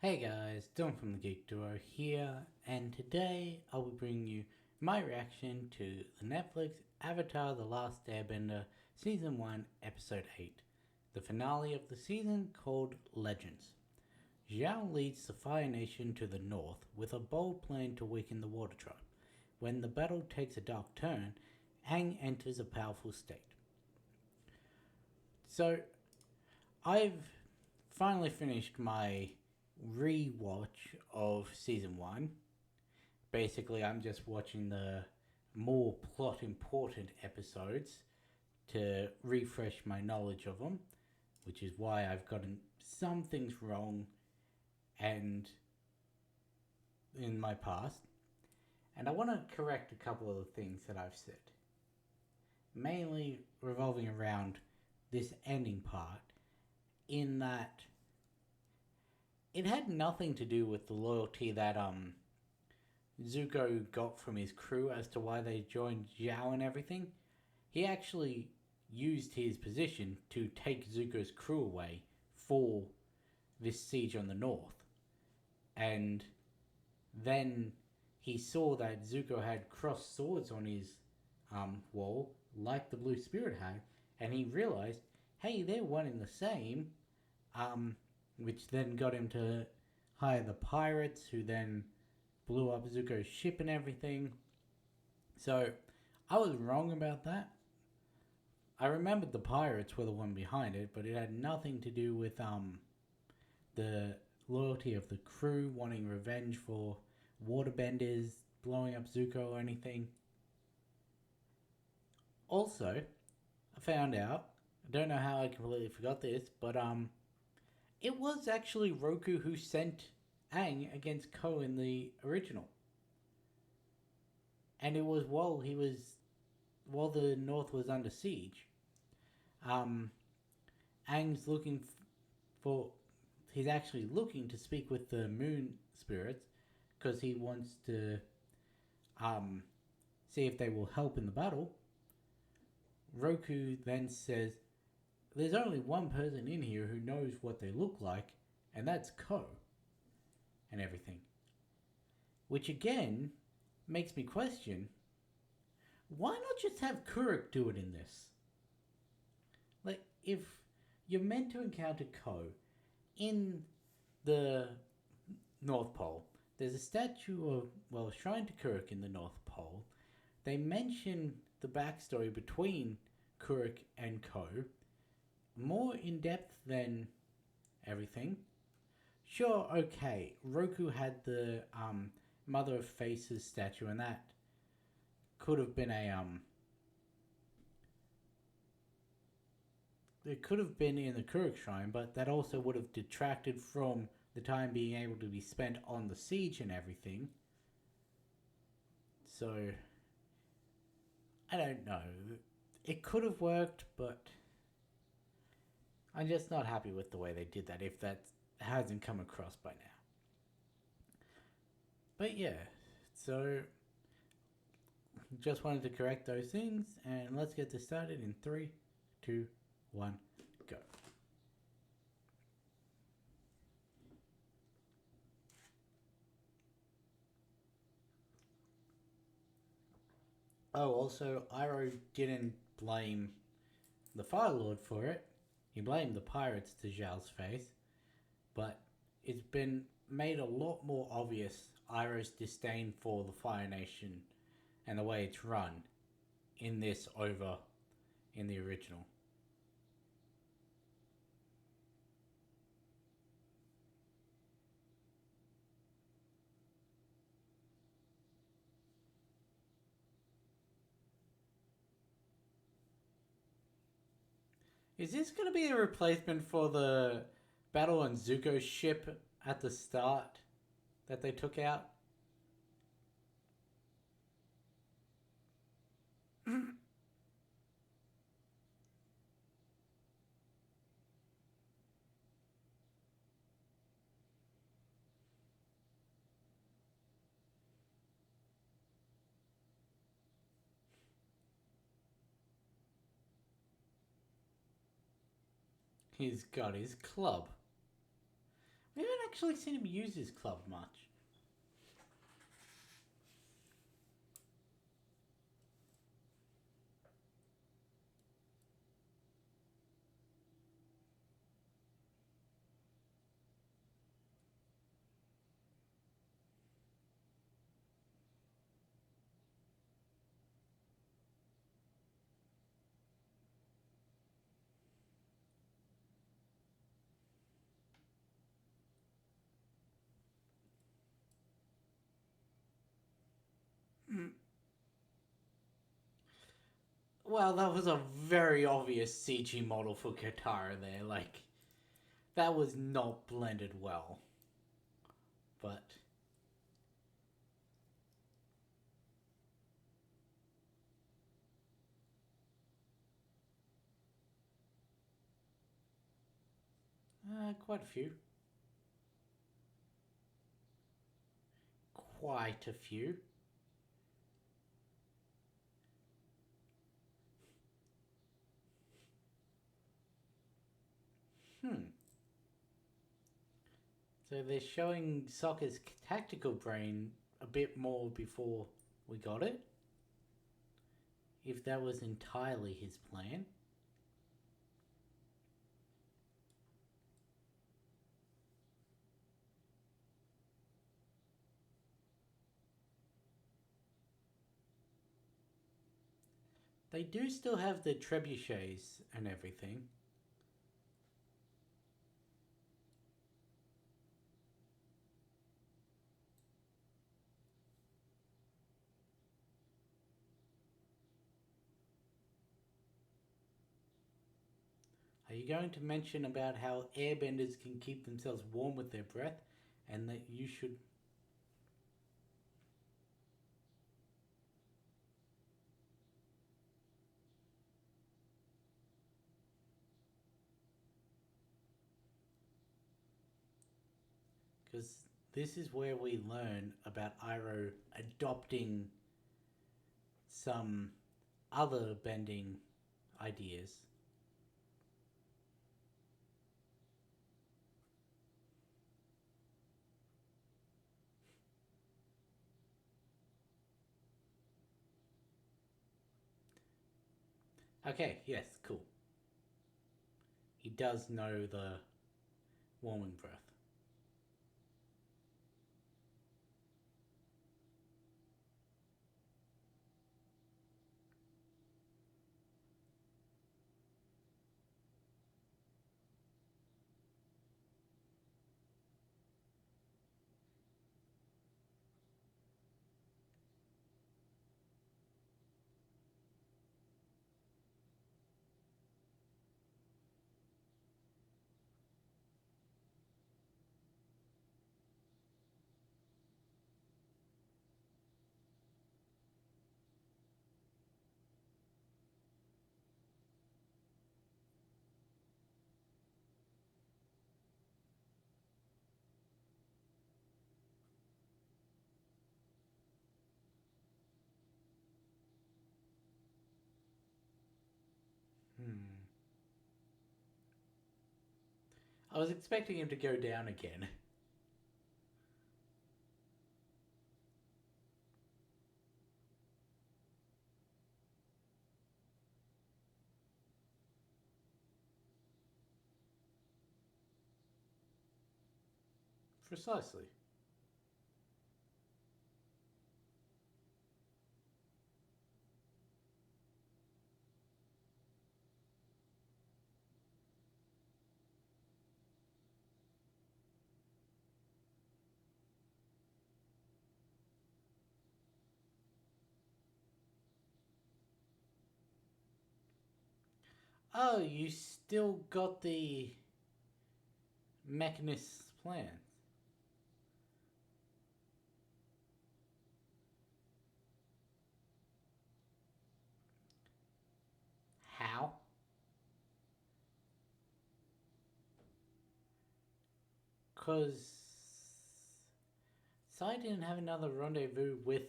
Hey guys, Don from the Geek Duo here, and today I will bring you my reaction to the Netflix Avatar The Last Airbender Season 1, Episode 8, the finale of the season called Legends. Zhao leads the Fire Nation to the north with a bold plan to weaken the Water Tribe. When the battle takes a dark turn, Aang enters a powerful state. So, I've finally finished my rewatch of season one. Basically, I'm just watching the more plot important episodes to refresh my knowledge of them, which is why I've gotten some things wrong and in my past. And I want to correct a couple of the things that I've said, mainly revolving around this ending part, in that it had nothing to do with the loyalty that Zuko got from his crew as to why they joined Zhao and everything. He actually used his position to take Zuko's crew away for this siege on the north. And then he saw that Zuko had crossed swords on his wall, like the Blue Spirit had, and he realized, hey, they're one and the same, which then got him to hire the pirates, who then blew up Zuko's ship and everything. So I was wrong about that. I remembered the pirates were the one behind it, but it had nothing to do with the loyalty of the crew wanting revenge for waterbenders blowing up Zuko or anything. Also, I found out, I don't know how I completely forgot this, but it was actually Roku who sent Aang against Ko in the original. And it was while the North was under siege. Um, Aang's looking for he's actually looking to speak with the moon spirits because he wants to see if they will help in the battle. Roku then says, "There's only one person in here who knows what they look like, and that's Ko." And everything, which again makes me question, why not just have Kuruk do it in this? Like, if you're meant to encounter Ko in the North Pole, there's a statue of, well, shrine to Kuruk in the North Pole. They mention the backstory between Kuruk and Ko more in depth than everything. Sure, okay, Roku had the Mother of Faces statue, and that could have been it could have been in the Kuruk Shrine, but that also would have detracted from the time being able to be spent on the siege and everything. So, I don't know. It could have worked, but I'm just not happy with the way they did that, if that hasn't come across by now. But yeah, so just wanted to correct those things, and let's get this started in 3, 2, 1, go. Oh, also, Iroh didn't blame the Fire Lord for it. He blamed the pirates to Zhao's face, but it's been made a lot more obvious Iroh's disdain for the Fire Nation and the way it's run in this over in the original. Is this going to be a replacement for the battle on Zuko's ship at the start that they took out? He's got his club. We haven't actually seen him use his club much. Well, that was a very obvious CG model for Katara there. Like, that was not blended well. But quite a few. Quite a few. Hmm. So they're showing Sokka's tactical brain a bit more before we got it. If that was entirely his plan. They do still have the trebuchets and everything. Are you going to mention about how airbenders can keep themselves warm with their breath and that you should... Because this is where we learn about Iroh adopting some other bending ideas. Okay, yes, cool. He does know the warming breath. Hmm. I was expecting him to go down again. Precisely. Oh, you still got the Mechanist's plan. How? Because Sai didn't have another rendezvous with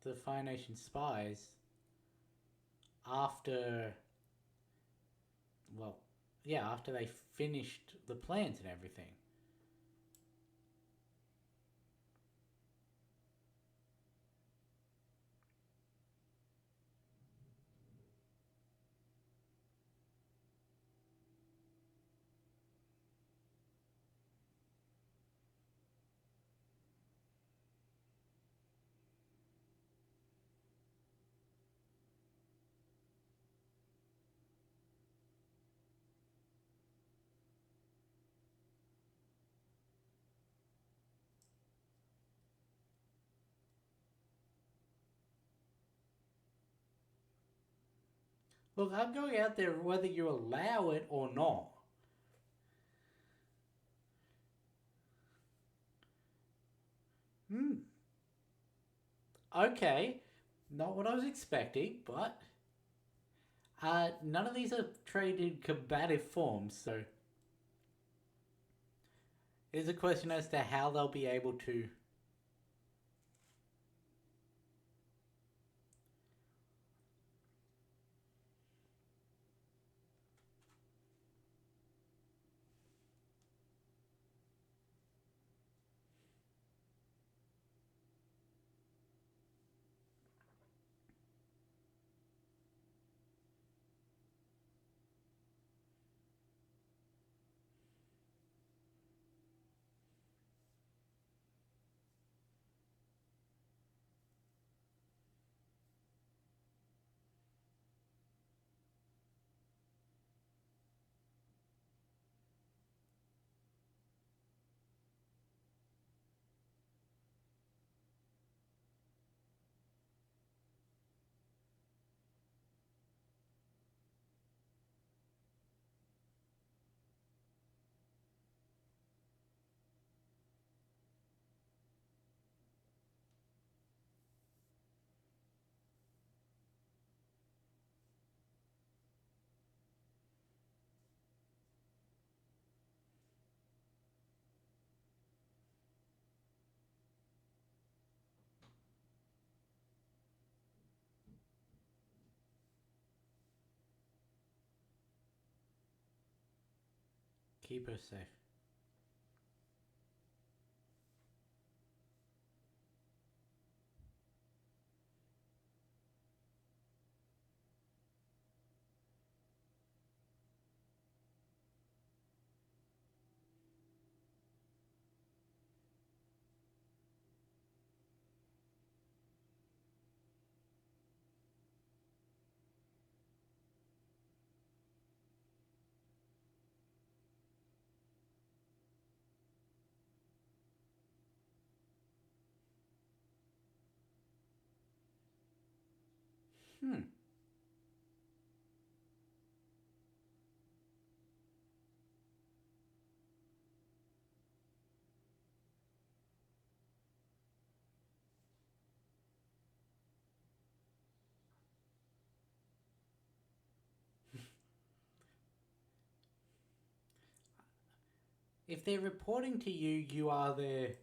the Fire Nation spies after, well, yeah, after they finished the plans and everything. Look, I'm going out there whether you allow it or not. Hmm. Okay. Not what I was expecting, but none of these are trained in combative forms, so it's a question as to how they'll be able to keep her safe. Hmm. If they're reporting to you, you are their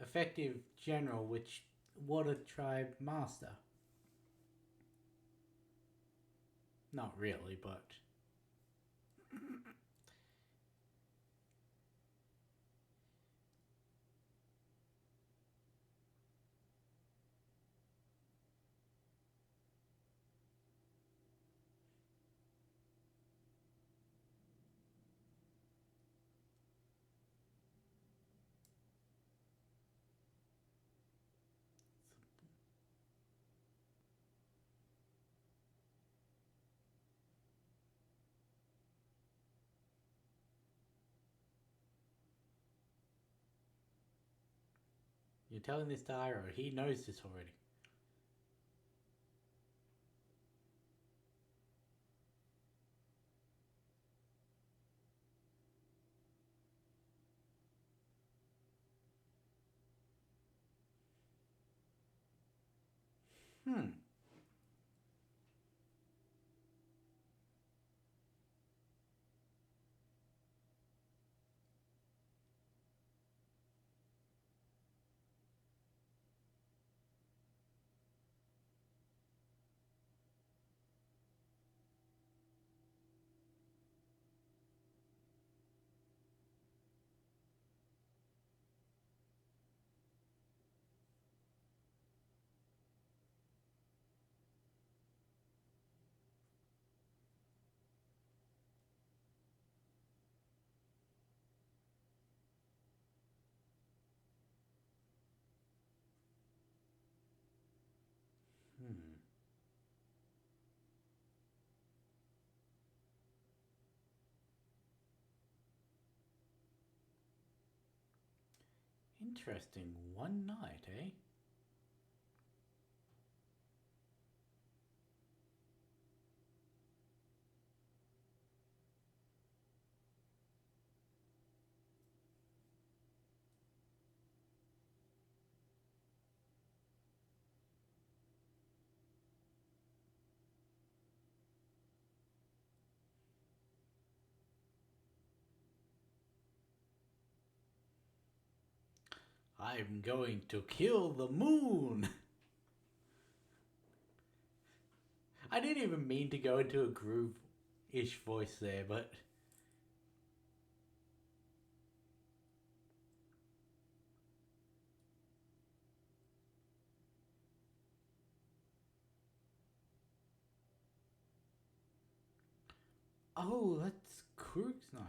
effective general, which water tribe master. Not really, but you're telling this to Iroh. He knows this already. Hmm. Hmm. Interesting. One night, eh? I'm going to kill the moon. I didn't even mean to go into a groove-ish voice there, but... Oh, that's Krug's knife.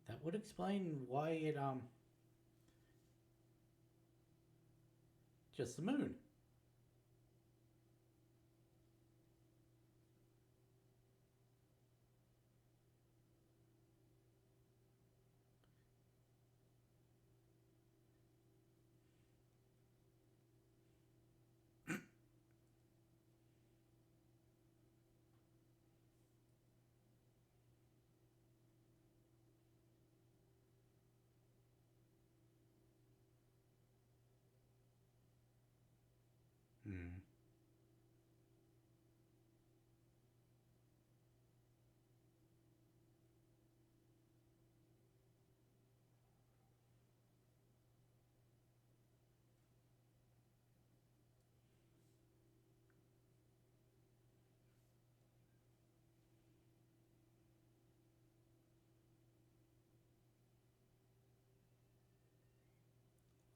That would explain why it, just the moon. Hmm.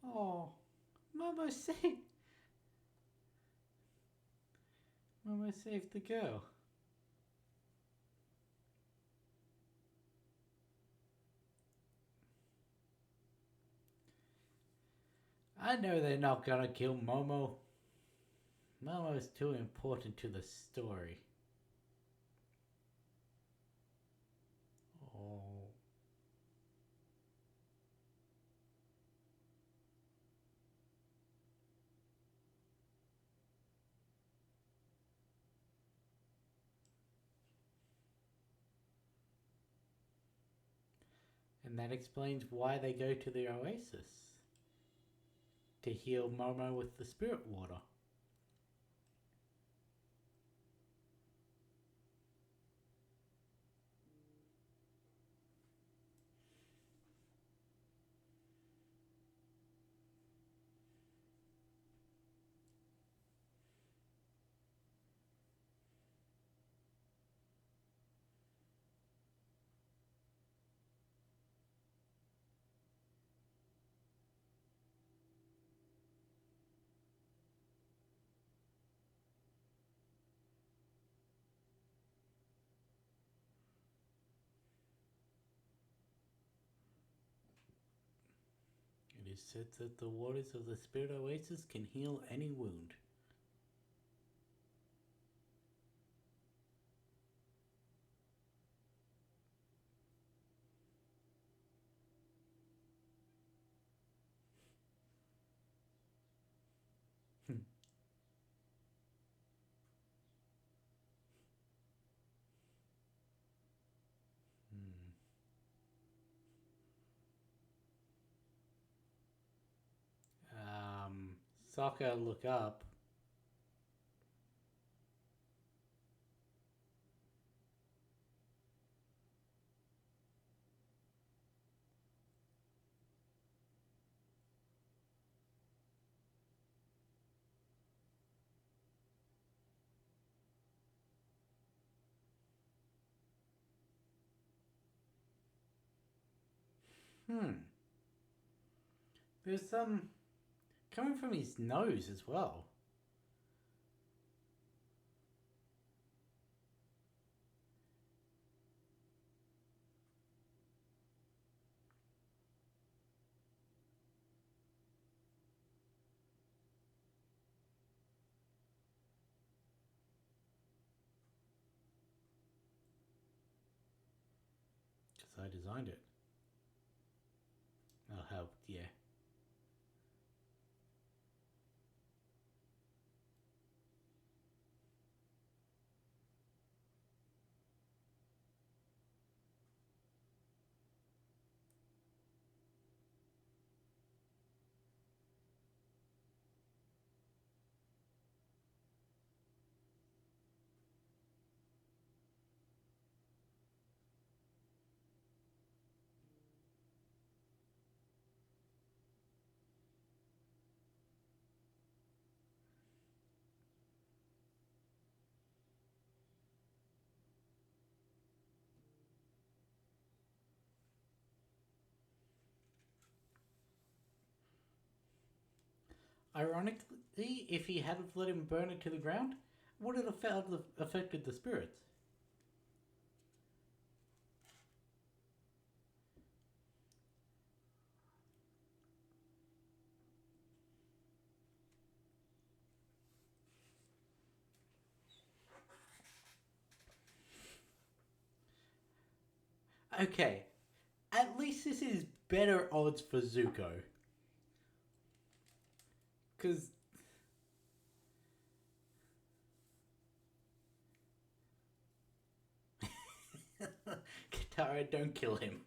Oh, Momo saved... Momo saved the girl. I know they're not gonna kill Momo. Momo's too important to the story. Oh. And that explains why they go to the oasis. To heal Momo with the spirit water. It is said that the waters of the spirit oasis can heal any wound. Hmm. Sokka, look up. Hmm. There's some coming from his nose as well. Because I designed it. Oh, helped, yeah. Ironically, if he hadn't let him burn it to the ground, would it have affected the spirits? Okay, at least this is better odds for Zuko. Because Katara, don't kill him.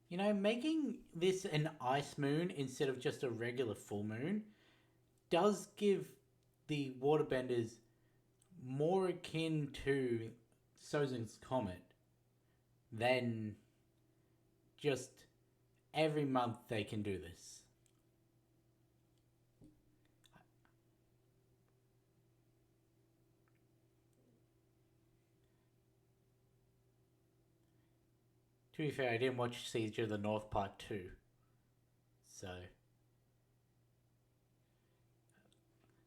You know, making this an ice moon instead of just a regular full moon does give the waterbenders more akin to Sozin's Comet than just every month they can do this. To be fair, I didn't watch Siege of the North Part 2, so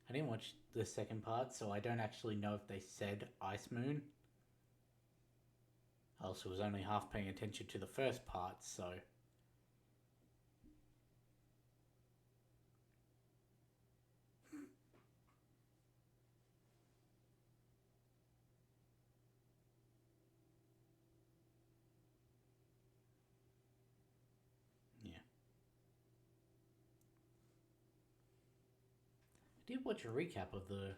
I didn't watch the second part, so I don't actually know if they said Ice Moon. I also was only half paying attention to the first part, so. Yeah. I did watch a recap of the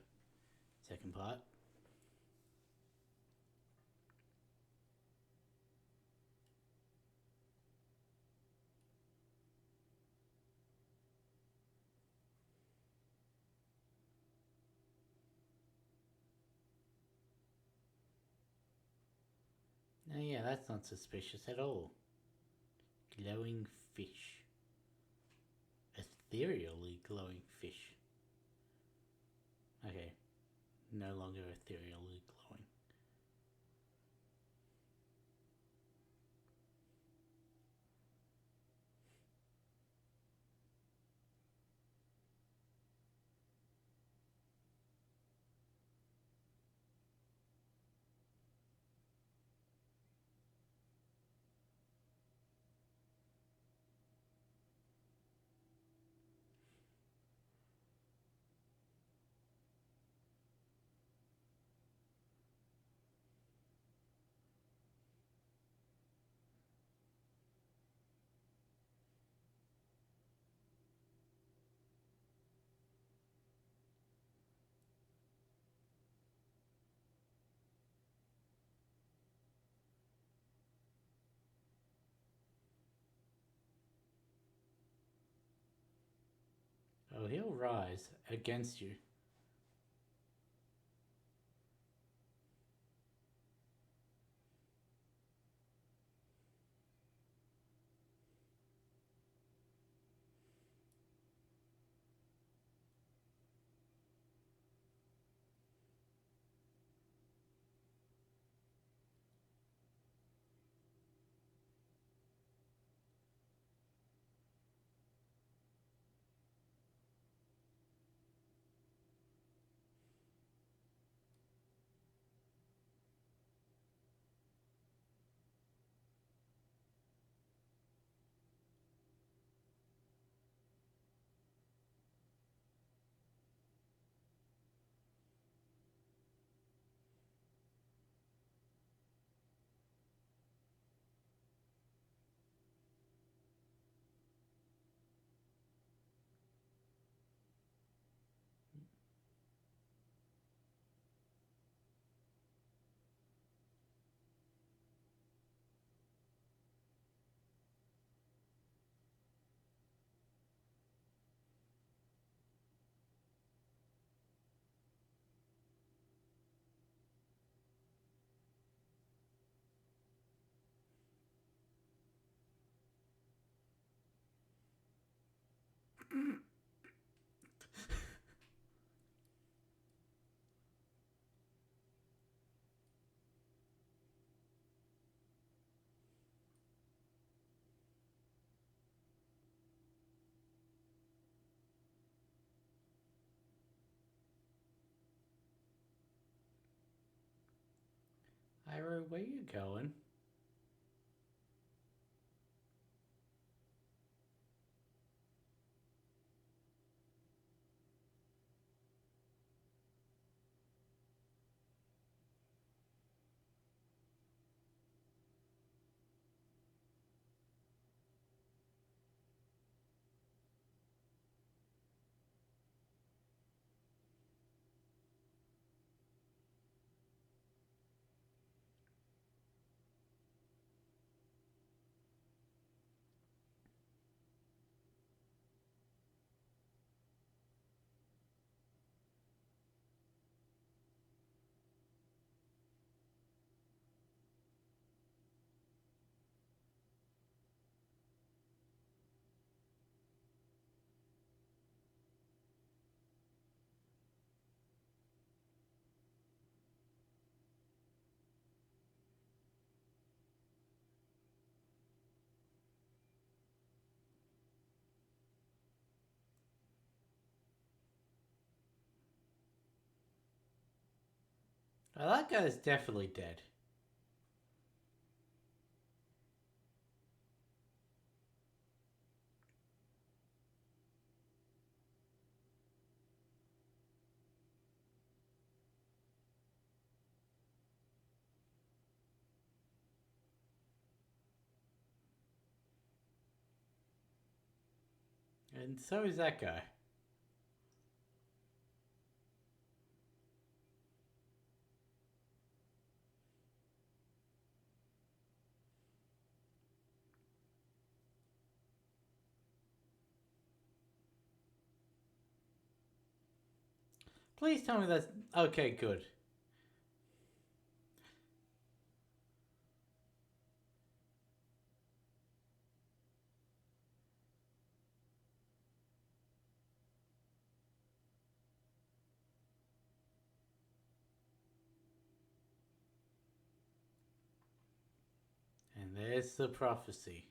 second part. Oh, yeah, that's not suspicious at all. Glowing fish. Ethereally glowing fish. Okay, no longer ethereally glowing. Oh, he'll rise against you. Hero, where you going? Oh, that guy's definitely dead. And so is that guy. Please tell me that's... Okay, good. And there's the prophecy.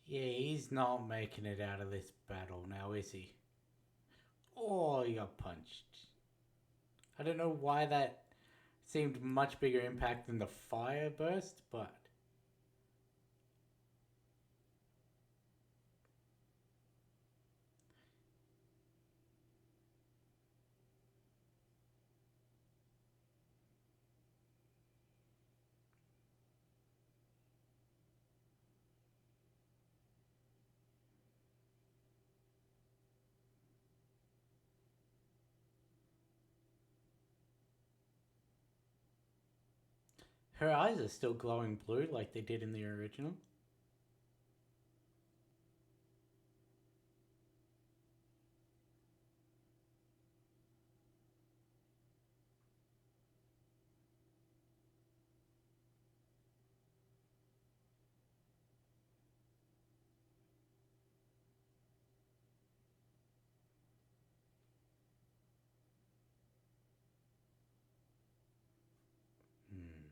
Yeah, he's not making it out of this battle now, is he? Oh, he got punched. I don't know why that seemed much bigger impact than the fire burst, but... Her eyes are still glowing blue like they did in the original. Hmm.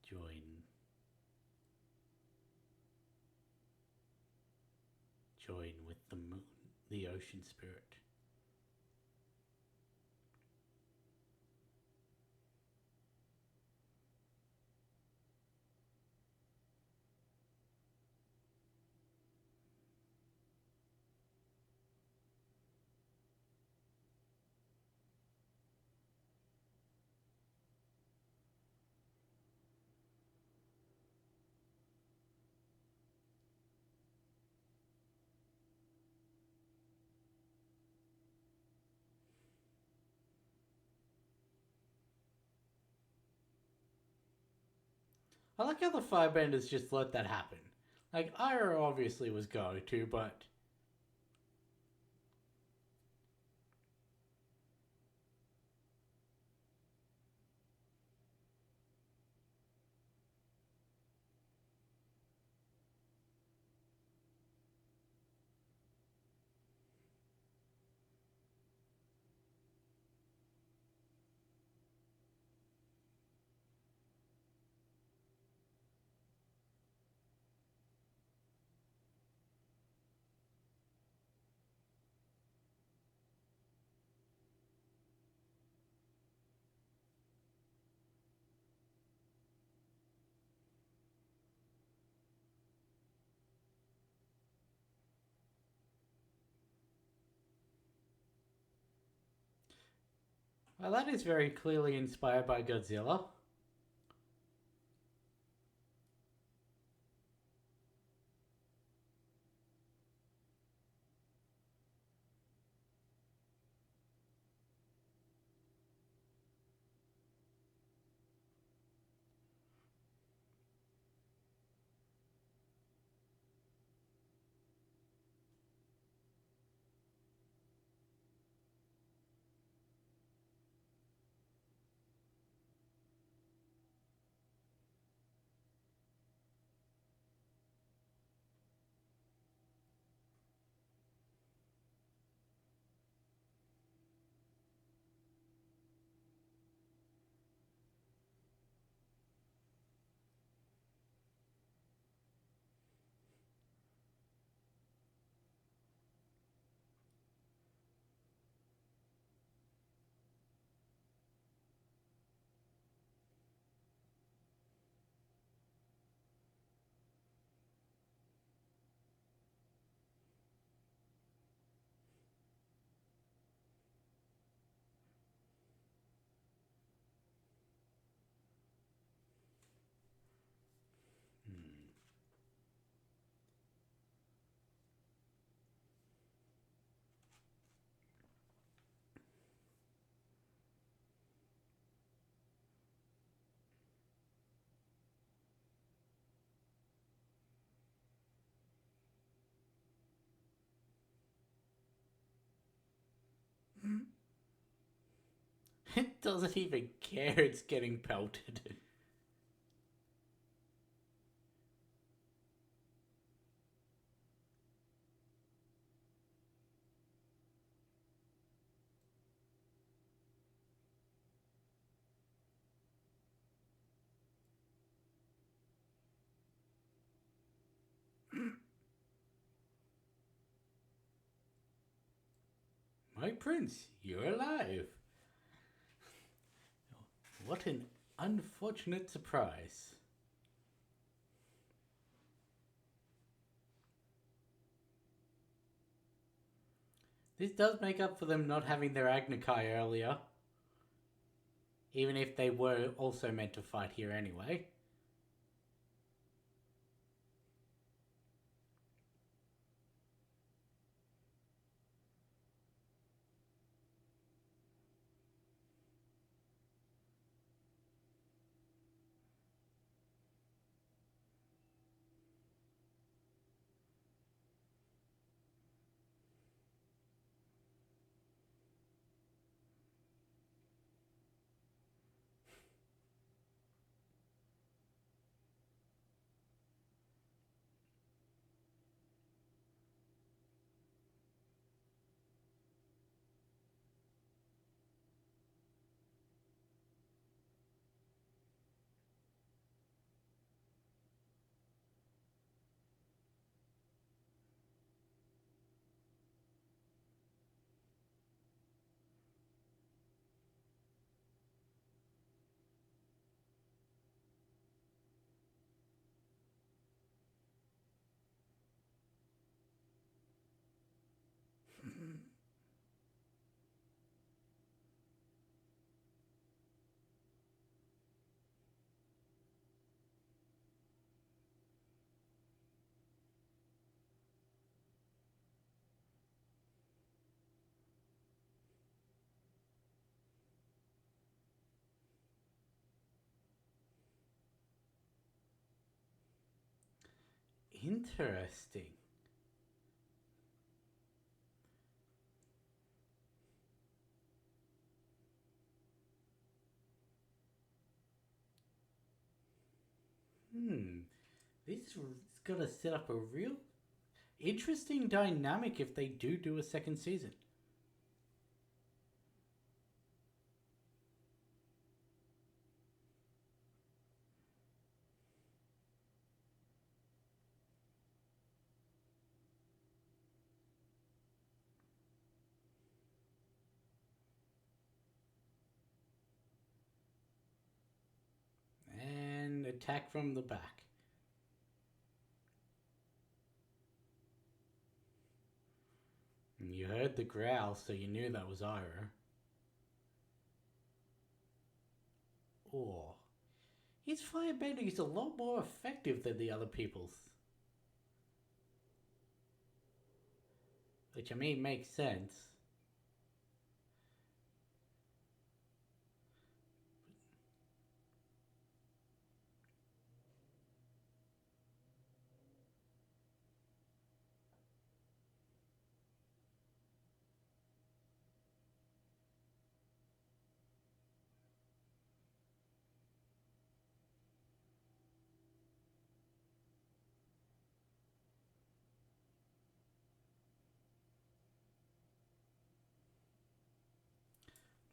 Join. Join with the moon, the ocean spirit. I like how the Firebenders just let that happen. Like, Ira obviously was going to, but. Well, that is very clearly inspired by Godzilla. It doesn't even care it's getting pelted. My prince, you're alive. What an unfortunate surprise. This does make up for them not having their Agnikai earlier, even if they were also meant to fight here anyway. Interesting. Hmm. This is gonna set up a real interesting dynamic if they do a second season. And attack from the back. And you heard the growl, so you knew that was Ira. Oh. His firebending is a lot more effective than the other people's. Which, I mean, makes sense.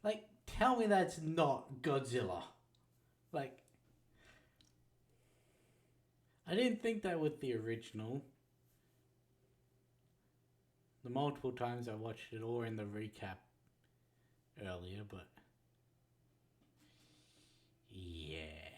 Like, tell me that's not Godzilla. Like, I didn't think that with the original. The multiple times I watched it or in the recap earlier, but yeah.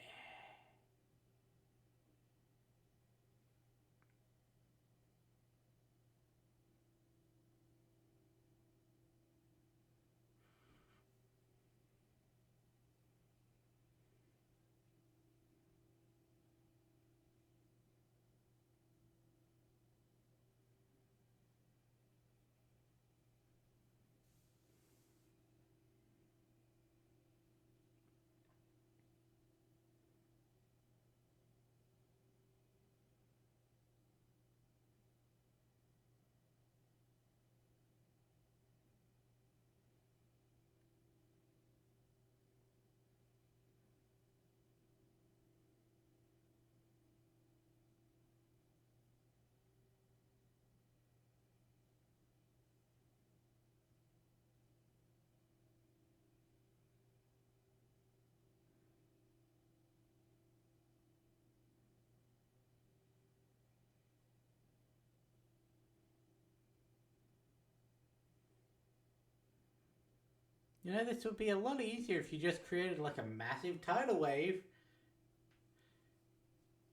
You know, this would be a lot easier if you just created like a massive tidal wave.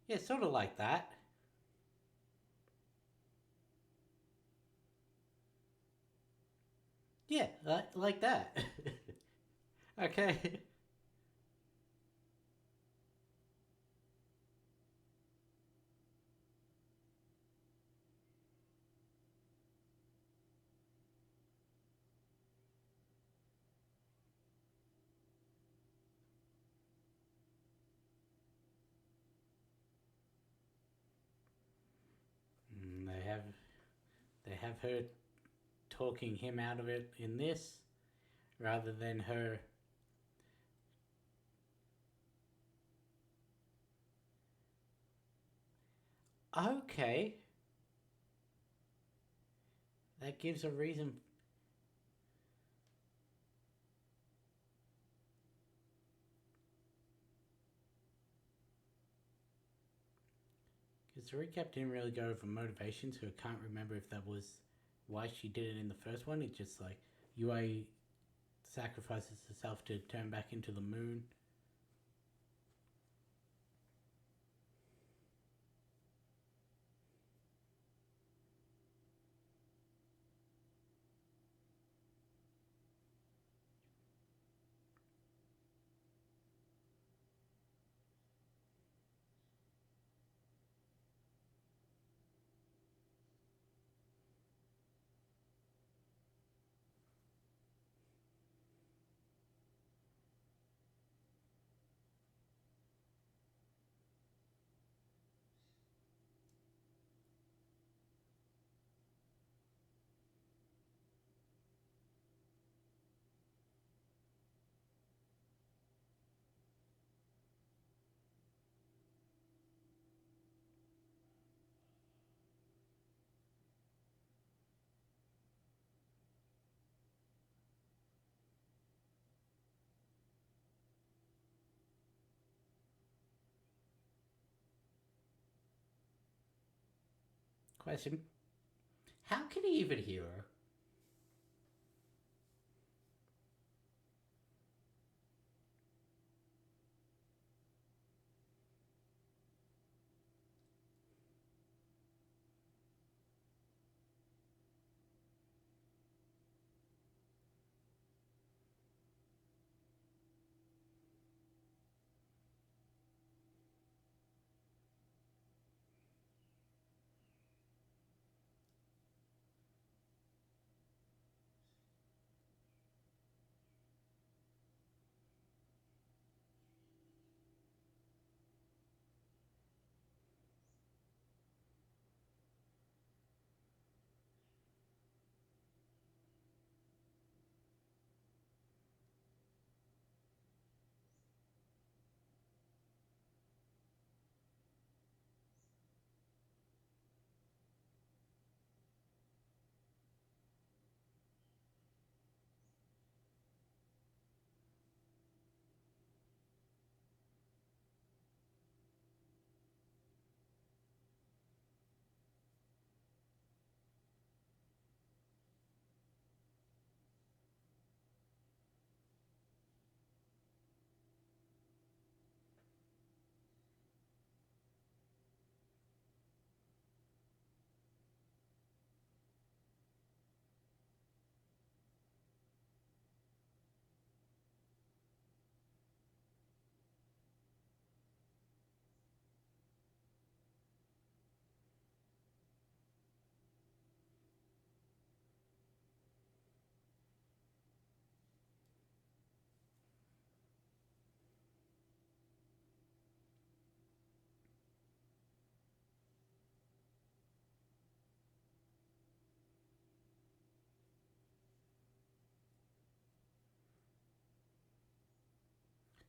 Yeah, sort of like that. Yeah, like that. Okay. Mm, they have her talking him out of it in this, rather than her. Okay, that gives a reason. Because the recap didn't really go over motivations, so I can't remember if that was why she did it in the first one. It's just like UA sacrifices herself to turn back into the moon. Question: how can he even hear her?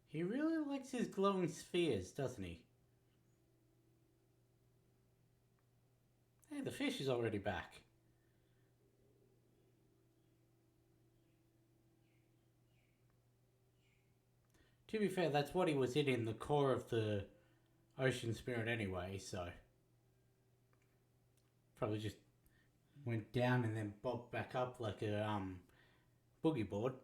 He really likes his glowing spheres, doesn't he? Hey, the fish is already back. To be fair, that's what he was in the core of the ocean spirit anyway, so probably just went down and then bobbed back up like a boogie board.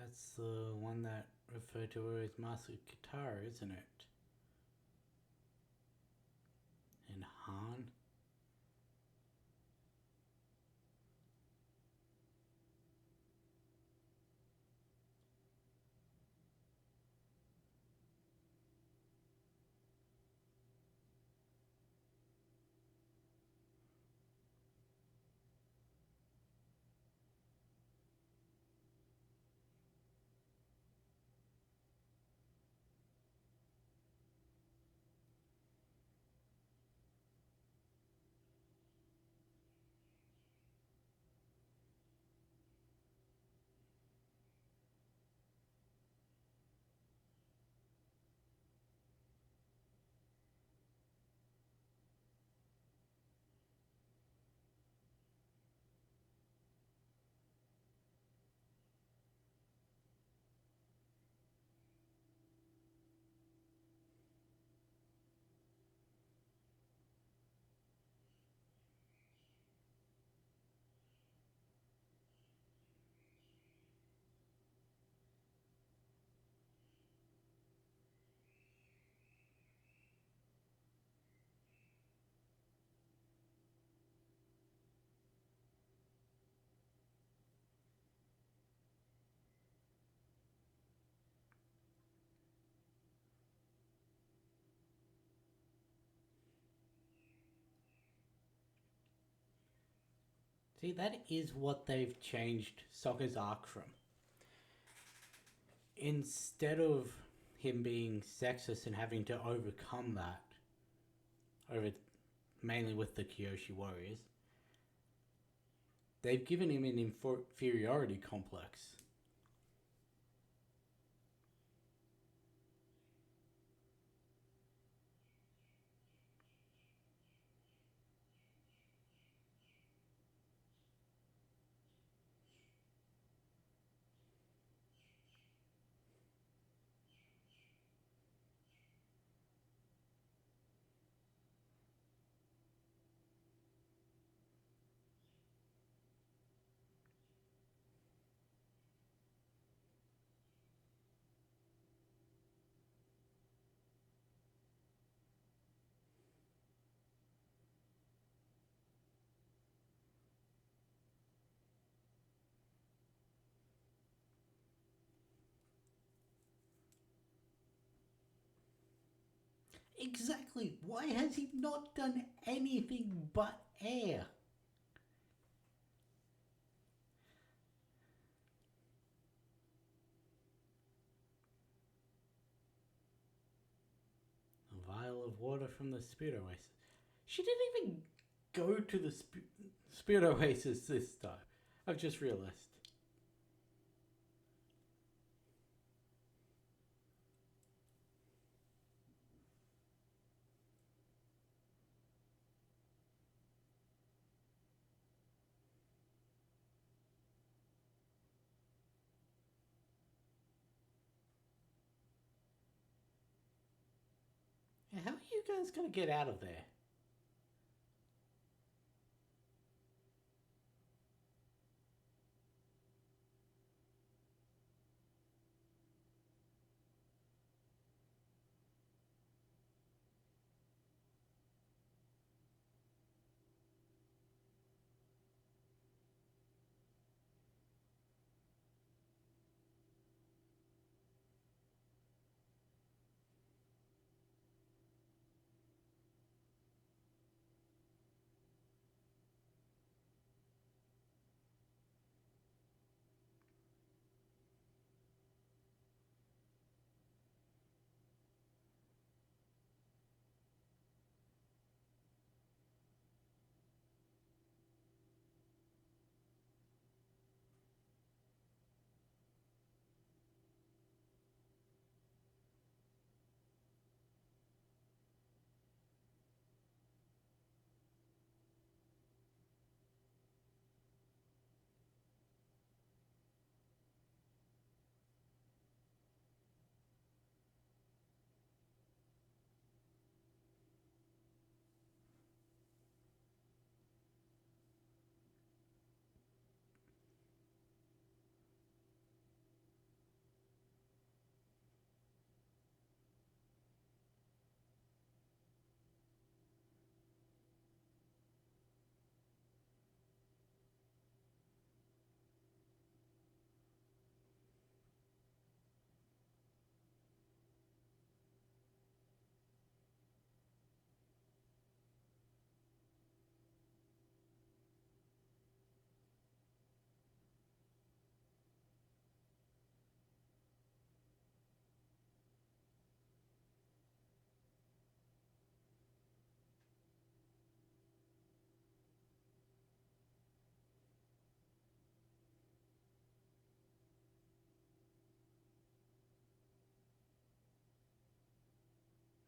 That's the one that referred to her as Master Katara, isn't it? And Han. See, that is what they've changed Sokka's arc from. Instead of him being sexist and having to overcome that, over mainly with the Kyoshi warriors, they've given him an inferiority complex. Exactly. Why has he not done anything but air? A vial of water from the Spirit Oasis. She didn't even go to the Spirit Oasis this time. I've just realized. How are you guys gonna get out of there?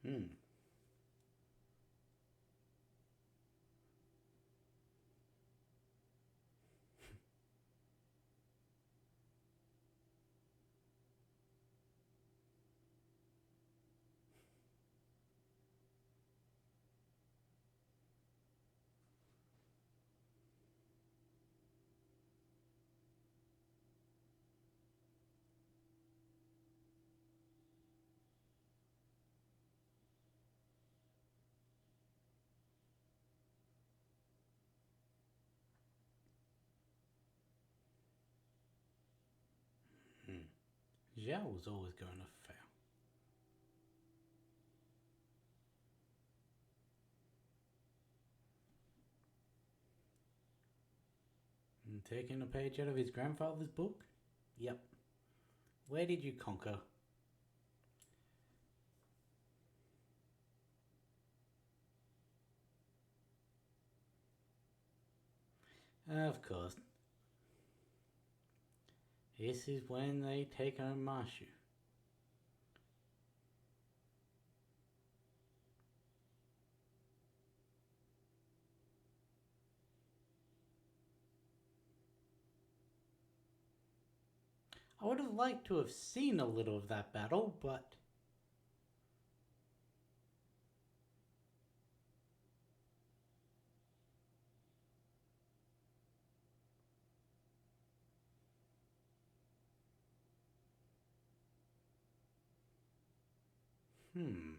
Hmm. Hmm. Zhao was always going to fail. Taking a page out of his grandfather's book? Yep. Where did you conquer? Of course. This is when they take on Marshu. I would have liked to have seen a little of that battle, but... Hmm.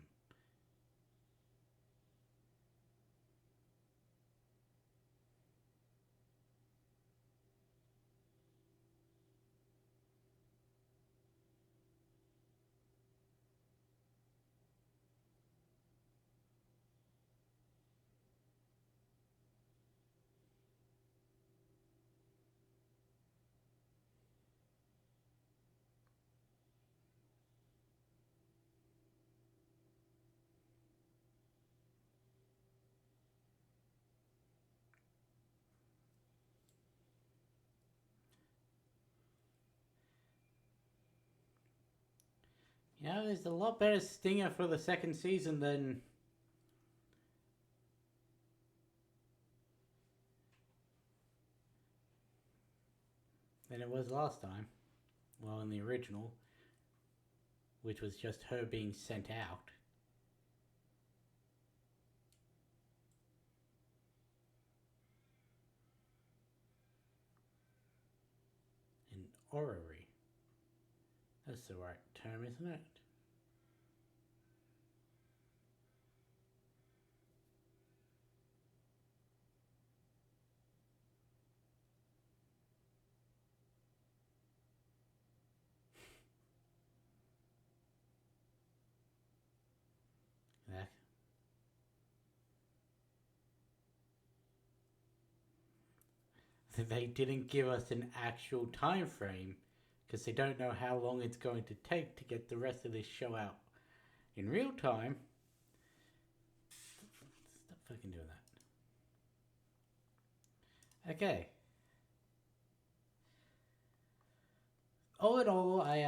Yeah, there's a lot better stinger for the second season than it was last time. Well, in the original, which was just her being sent out. An orrery. That's the right term, isn't it? Yeah. They didn't give us an actual time frame because they don't know how long it's going to take to get the rest of this show out in real time. Stop fucking doing that. Okay. All in all, I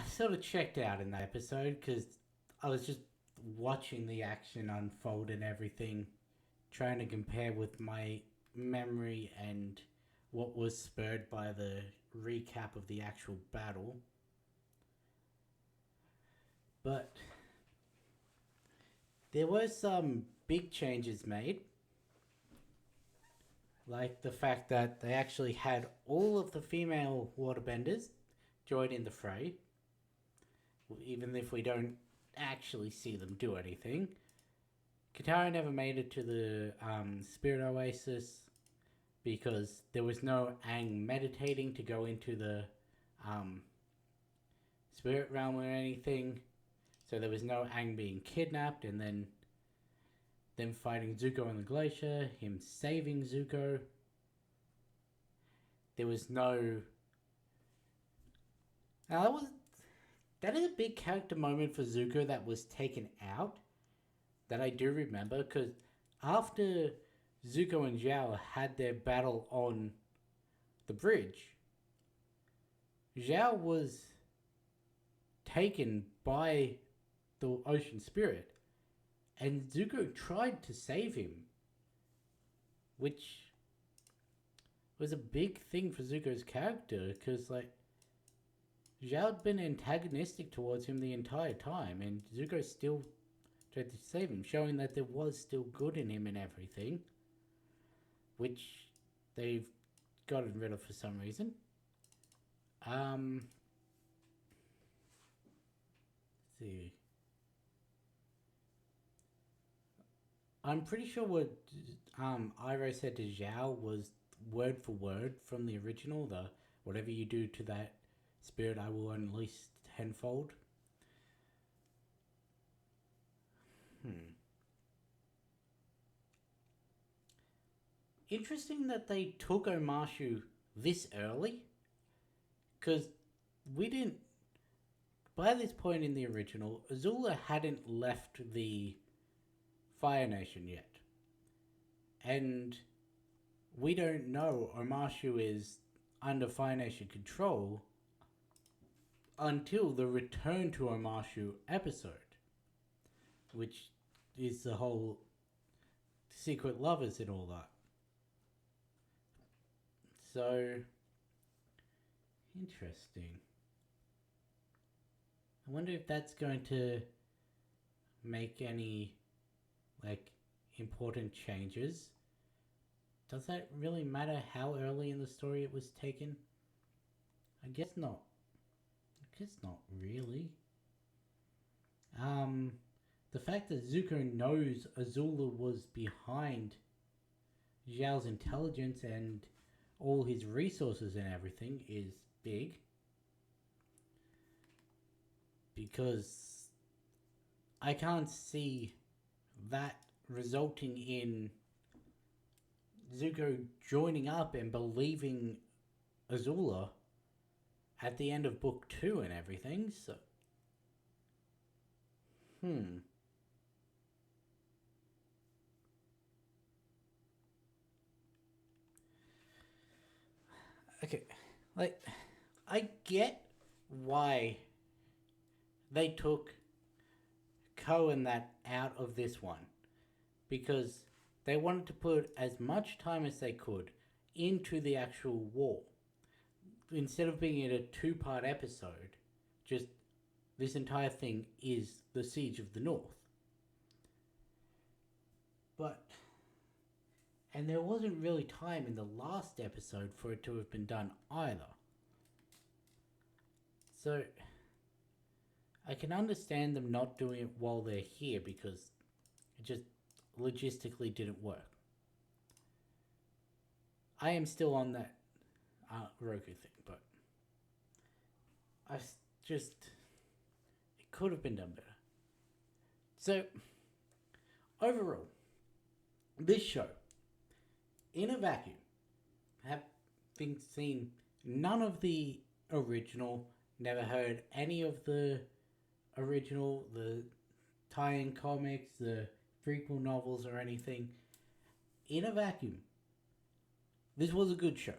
sort of checked out in that episode because I was just watching the action unfold and everything, trying to compare with my memory and what was spurred by the recap of the actual battle. But there were some big changes made, like the fact that they actually had all of the female waterbenders join in the fray, even if we don't actually see them do anything. Katara never made it to the Spirit Oasis because there was no Aang meditating to go into the spirit realm or anything. So there was no Aang being kidnapped and then them fighting Zuko on the glacier, him saving Zuko. There was no... Now that is a big character moment for Zuko that was taken out that I do remember because after Zuko and Zhao had their battle on the bridge, Zhao was taken by the ocean spirit and Zuko tried to save him, which was a big thing for Zuko's character because like Zhao had been antagonistic towards him the entire time and Zuko still tried to save him, showing that there was still good in him and everything, which they've gotten rid of for some reason. Let's see. I'm pretty sure what Iroh said to Zhao was word for word from the original. The whatever you do to that spirit, I will unleash tenfold. Hmm. Interesting that they took Omashu this early, because we didn't. By this point in the original, Azula hadn't left the Fire Nation yet. And we don't know Omashu is under Fire Nation control until the Return to Omashu episode, which is the whole secret lovers and all that. So, interesting. I wonder if that's going to make any, like, important changes. Does that really matter how early in the story it was taken? I guess not. I guess not really. The fact that Zuko knows Azula was behind Zhao's intelligence and all his resources and everything is big. Because I can't see that resulting in Zuko joining up and believing Azula at the end of book 2 and everything, so... Okay, like, I get why they took Ko and that out of this one. Because they wanted to put as much time as they could into the actual war. Instead of being in a 2-part episode, just this entire thing is the Siege of the North. But, and there wasn't really time in the last episode for it to have been done either. So, I can understand them not doing it while they're here because it just logistically didn't work. I am still on that Roku thing, but I just... it could have been done better. So, overall, this show, in a vacuum, having seen none of the original, never heard any of the original, the tie-in comics, the prequel novels or anything, in a vacuum, this was a good show.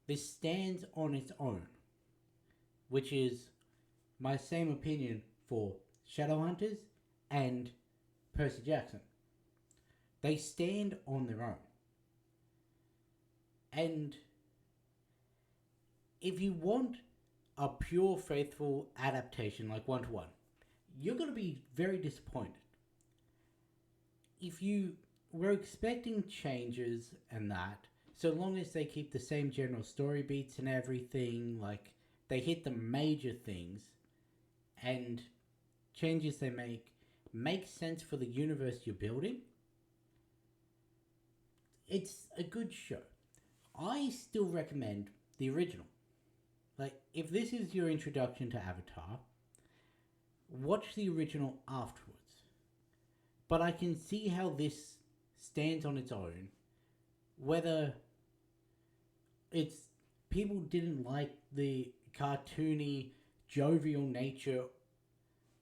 This stands on its own, which is my same opinion for Shadowhunters and Percy Jackson. They stand on their own. And if you want a pure, faithful adaptation like 1-to-1, you're going to be very disappointed. If you were expecting changes and that, so long as they keep the same general story beats and everything, like they hit the major things, and changes they make sense for the universe you're building, it's a good show. I still recommend the original. Like, if this is your introduction to Avatar, watch the original afterwards. But I can see how this stands on its own. Whether it's people didn't like the cartoony, jovial nature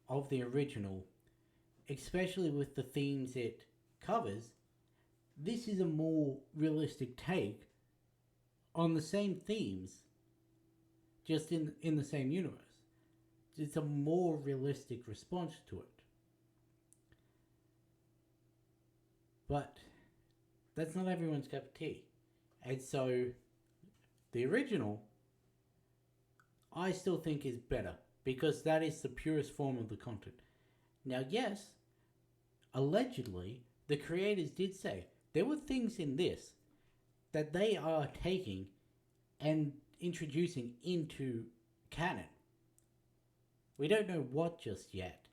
of the original, especially with the themes it covers, this is a more realistic take on the same themes, just in the same universe. It's a more realistic response to it. But that's not everyone's cup of tea. And so the original, I still think is better because that is the purest form of the content. Now, yes, allegedly, the creators did say there were things in this that they are taking and introducing into canon. We don't know what just yet,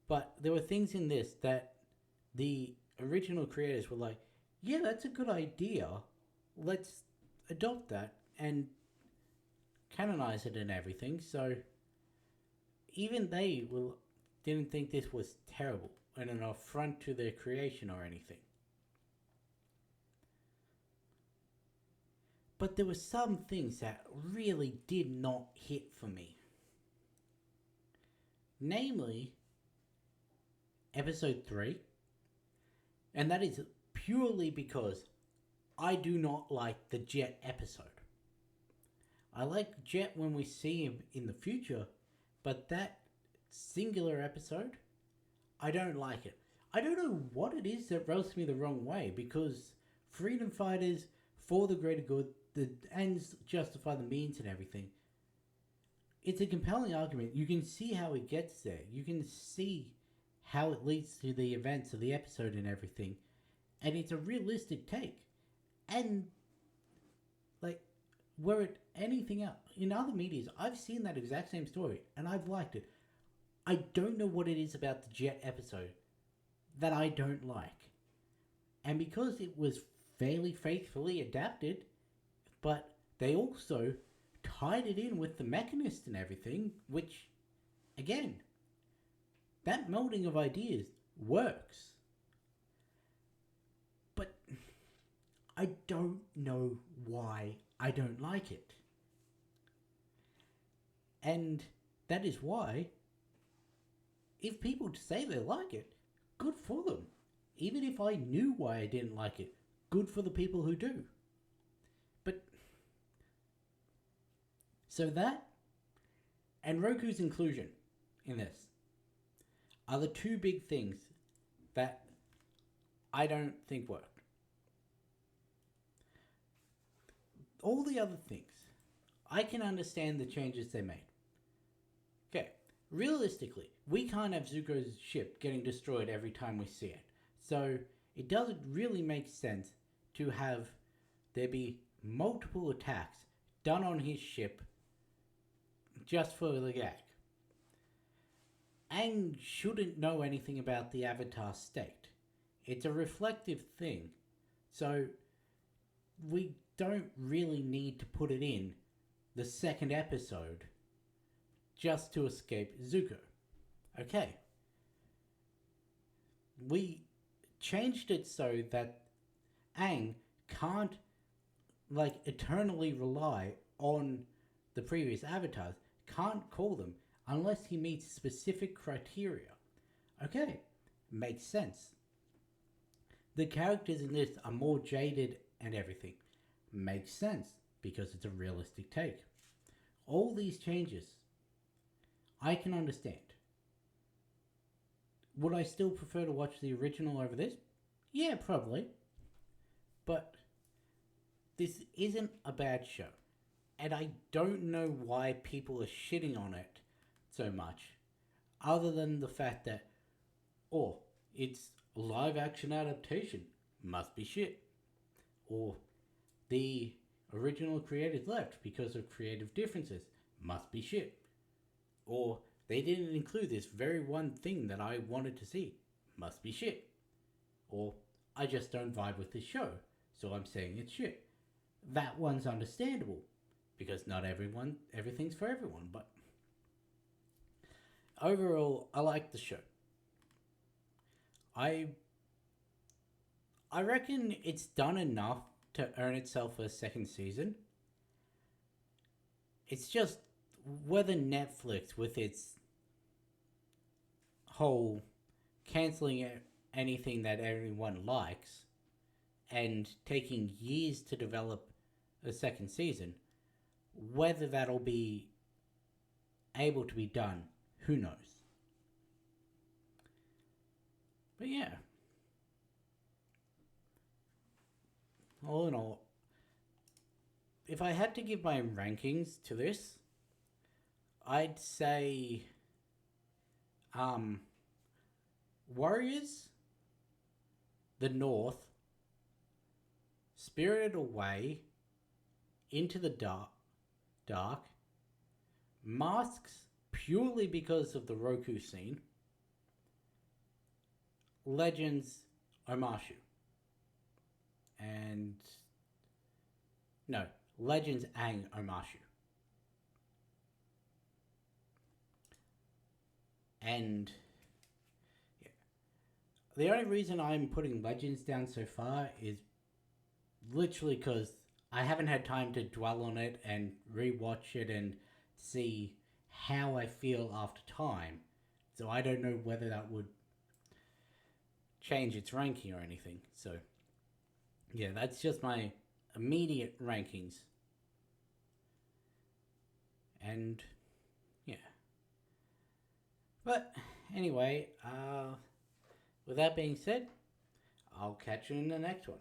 but there were things in this that the original creators were like, yeah, that's a good idea. Let's adopt that and canonize it and everything. So even they didn't think this was terrible and an affront to their creation or anything. But there were some things that really did not hit for me. Namely, episode 3. And that is purely because I do not like the Jet episode. I like Jet when we see him in the future, but that singular episode, I don't like it. I don't know what it is that rubs me the wrong way, because freedom fighters for the greater good, the ends justify the means and everything. It's a compelling argument. You can see how it gets there. You can see how it leads to the events of the episode and everything. And it's a realistic take. And, like, were it anything else, in other medias, I've seen that exact same story, and I've liked it. I don't know what it is about the Jet episode that I don't like. And because it was fairly faithfully adapted, but they also tied it in with the Mechanist and everything, which, again, that melding of ideas works. But I don't know why I don't like it. And that is why, if people say they like it, good for them. Even if I knew why I didn't like it, good for the people who do. But, so that, and Roku's inclusion in this, are the two big things that I don't think work. All the other things, I can understand the changes they made. Okay, realistically, we can't have Zuko's ship getting destroyed every time we see it. So, it doesn't really make sense to have there be multiple attacks done on his ship just for the gag. Aang shouldn't know anything about the Avatar state. It's a reflective thing. So, we don't really need to put it in the second episode just to escape Zuko. Okay. We changed it so that Aang can't, like, eternally rely on the previous avatars, can't call them unless he meets specific criteria. Okay, makes sense. The characters in this are more jaded and everything. Makes sense, because it's a realistic take. All these changes, I can understand. Would I still prefer to watch the original over this? Yeah, probably. But this isn't a bad show. And I don't know why people are shitting on it so much, other than the fact that, oh, it's a live action adaptation, must be shit. Or the original creators left because of creative differences, must be shit. Or they didn't include this very one thing that I wanted to see, must be shit. Or I just don't vibe with this show, so I'm saying it's shit. That one's understandable, because not everything's for everyone, but overall, I like the show. I reckon it's done enough to earn itself a second season. It's just whether Netflix, with its whole cancelling anything that everyone likes and taking years to develop a second season, whether that'll be able to be done, who knows. But yeah, all in all, if I had to give my rankings to this, I'd say Warriors, The North, Spirited Away, Into the Dark, Masks purely because of the Roku scene, Legends, Omashu. And no, Legends Aang Omashu. And yeah, the only reason I'm putting Legends down so far is literally because I haven't had time to dwell on it and rewatch it and see how I feel after time. So I don't know whether that would change its ranking or anything. So yeah, that's just my immediate rankings. And yeah. But anyway, with that being said, I'll catch you in the next one.